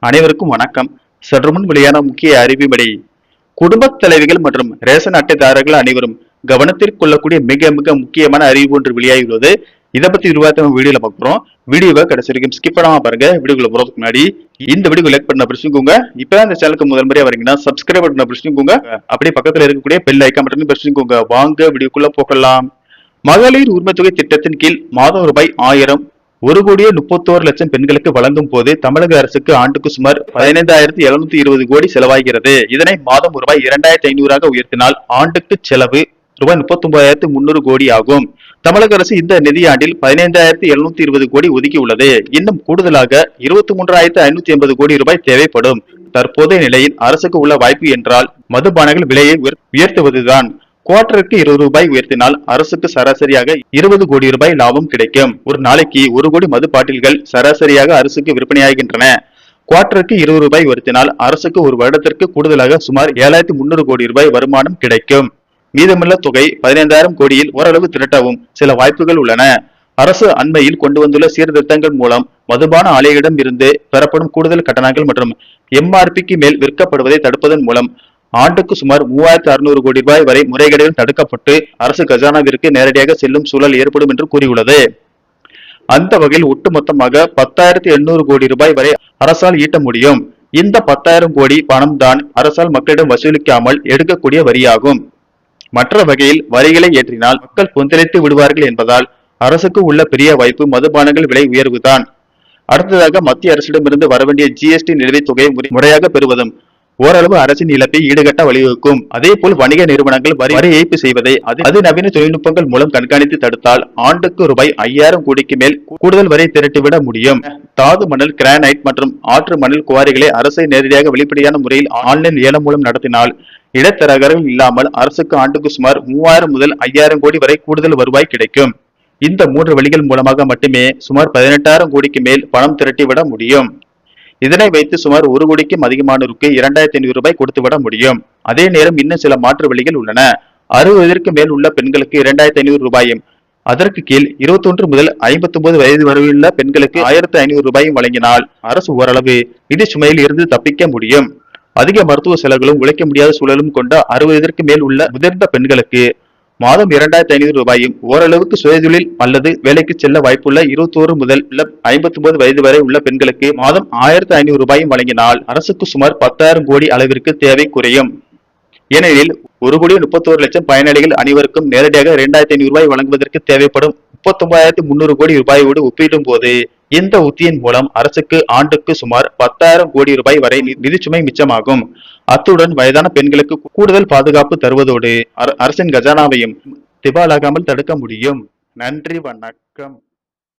அனைவருக்கும் வணக்கம். சற்றுமுன் வெளியான முக்கிய அறிவிப்படி குடும்பத் தலைவிகள் மற்றும் ரேஷன் அட்டைதாரர்கள் அனைவரும் கவனத்தில் கொள்ளக்கூடிய மிக மிக முக்கியமான அறிவிப்பு ஒன்று வெளியாகியுள்ளது. இதை பத்தி விரிவாக வீடியோல பார்க்கிறோம். வீடியோவை கடைசி வரைக்கும் ஸ்கிப் பண்ணாம பாருங்க. வீடியோக்குள்ள போறதுக்கு முன்னாடி இந்த வீடியோ லைக் பண்ண பிரச்சனைக்குங்க. இப்ப இந்த சேனலுக்கு முதல் முறையா வரீங்கன்னா சப்ஸ்கிரைப் பண்ண பிரச்சனைக்குங்க. அப்படியே பக்கத்துல இருக்கக்கூடிய பெல் ஐக்கான் பட்டன் பிரச்சனைக்குங்க. வாங்க வீடியோக்குள்ள போகலாம். மகளிர் உரிமை தொகை திட்டத்தின் கீழ் மாதம் ரூபாய் 1000 1,31,00,000 பெண்களுக்கு வழங்கும் போது தமிழக அரசுக்கு ஆண்டுக்கு சுமார் 15,720 கோடி செலவாகிறது. இதனை மாதம் ரூபாய் 2,500 உயர்த்தினால் ஆண்டுக்கு செலவு ரூபாய் 39,300 கோடி ஆகும். தமிழக அரசு இந்த நிதியாண்டில் 15,720 கோடி ஒதுக்கியுள்ளது. இன்னும் கூடுதலாக 23,580 கோடி ரூபாய் தேவைப்படும். தற்போதைய நிலையில் அரசுக்கு உள்ள வாய்ப்பு என்றால் மதுபானங்கள் விலையை உயர்த்துவதுதான். குவார்டருக்கு 20 ரூபாய் உயர்த்தினால் அரசுக்கு சராசரியாக 20 கோடி ரூபாய் லாபம் கிடைக்கும். ஒரு நாளைக்கு 1 கோடி மது பாட்டில்கள் சராசரியாக அரசுக்கு விற்பனையாகின்றன. குவார்டருக்கு 20 ரூபாய் உயர்த்தினால் அரசுக்கு ஒரு வருடத்திற்கு கூடுதலாக சுமார் 7,300 கோடி ரூபாய் வருமானம் கிடைக்கும். மீதமுள்ள தொகை 15,000 கோடியில் ஓரளவு திரட்டவும் சில வாய்ப்புகள் உள்ளன. அரசு அண்மையில் கொண்டு வந்துள்ள சீர்திருத்தங்கள் மூலம் மதுபான ஆலைகளிடம் இருந்து பெறப்படும் கூடுதல் கட்டணங்கள் மற்றும் MRPக்கு மேல் விற்கப்படுவதை தடுப்பதன் மூலம் ஆண்டுக்கு சுமார் 3,600 கோடி ரூபாய் வரை முறைகேடுகள் தடுக்கப்பட்டு அரசு கஜானாவிற்கு நேரடியாக செல்லும் சூழல் ஏற்படும் என்று கூறியுள்ளது. அந்த வகையில் ஒட்டுமொத்தமாக 10,800 கோடி ரூபாய் வரை அரசால் ஈட்ட முடியும். இந்த 10,000 கோடி பணம் தான் அரசால் மக்களிடம் வசூலிக்காமல் எடுக்கக்கூடிய வரியாகும். மற்ற வகையில் வரிகளை ஏற்றினால் மக்கள் கொந்தளித்து விடுவார்கள் என்பதால் அரசுக்கு உள்ள பெரிய வாய்ப்பு மதுபானங்கள் விலை உயர்வுதான். அடுத்ததாக மத்திய அரசிடமிருந்து வரவேண்டிய GST நிலுவைத் தொகையை முறையாக பெறுவதும் ஓரளவு அரசின் இழப்பை ஈடுகட்ட வழிவகுக்கும். அதே போல் வணிக நிறுவனங்கள் வரி ஏய்ப்பு செய்வதை அதிநவீன தொழில்நுட்பங்கள் மூலம் கண்காணித்து தடுத்தால் ஆண்டுக்கு ரூபாய் 5,000 கோடிக்கு மேல் கூடுதல் வரி திரட்டிவிட முடியும். தாது மணல், கிரானைட் மற்றும் ஆற்று மணல் குவாரிகளை அரசை நேரடியாக வெளிப்படையான முறையில் ஆன்லைன் ஏலம் மூலம் நடத்தினால் இடைத்தரகர்கள் இல்லாமல் அரசுக்கு ஆண்டுக்கு சுமார் 3,000 முதல் 5,000 கோடி வரை கூடுதல் வருவாய் கிடைக்கும். இந்த 3 வழிகள் மூலமாக மட்டுமே சுமார் 18,000 கோடிக்கு மேல் பணம் திரட்டிவிட முடியும். இதனை வைத்து சுமார் 1 கோடிக்கும் அதிகமானோருக்கு 2,500 ரூபாய் கொடுத்துவிட முடியும். அதே நேரம் இன்னும் சில மாற்று வழிகள் உள்ளன. 60 வயதிற்கு மேல் உள்ள பெண்களுக்கு 2,500 ரூபாயும், அதற்கு கீழ் 21 முதல் 59 வயது வரையுள்ள பெண்களுக்கு 1,500 ரூபாயும் வழங்கினால் அரசு ஓரளவு நிதி சுமையில் இருந்து தப்பிக்க முடியும். அதிக மருத்துவ செலவுகளும் உழைக்க முடியாத சூழலும் கொண்ட 60 வயதிற்கு மேல் உள்ள முதிர்ந்த பெண்களுக்கு மாதம் 2,500 ரூபாயும், ஓரளவுக்கு சுயதொழில் அல்லது வேலைக்கு செல்ல வாய்ப்புள்ள 21 முதல் 59 வயது வரை உள்ள பெண்களுக்கு மாதம் 1,500 ரூபாயும் வழங்கினால் அரசுக்கு சுமார் 10,000 கோடி அளவிற்கு தேவை குறையும். ஏனெனில் 1,31,00,000 பயனாளிகள் அனைவருக்கும் நேரடியாக 2,500 ரூபாய் வழங்குவதற்கு தேவைப்படும் 39,300 கோடி ரூபாயோடு ஒப்பிடும் போது இந்த உத்தியின் மூலம் அரசுக்கு ஆண்டுக்கு சுமார் 10,000 கோடி ரூபாய் வரை நிதிச்சுமை மிச்சமாகும். அத்துடன் வயதான பெண்களுக்கு கூடுதல் பாதுகாப்பு தருவதோடு அரசின் கஜானாவையும் திவாலாகாமல் தடுக்க முடியும். நன்றி, வணக்கம்.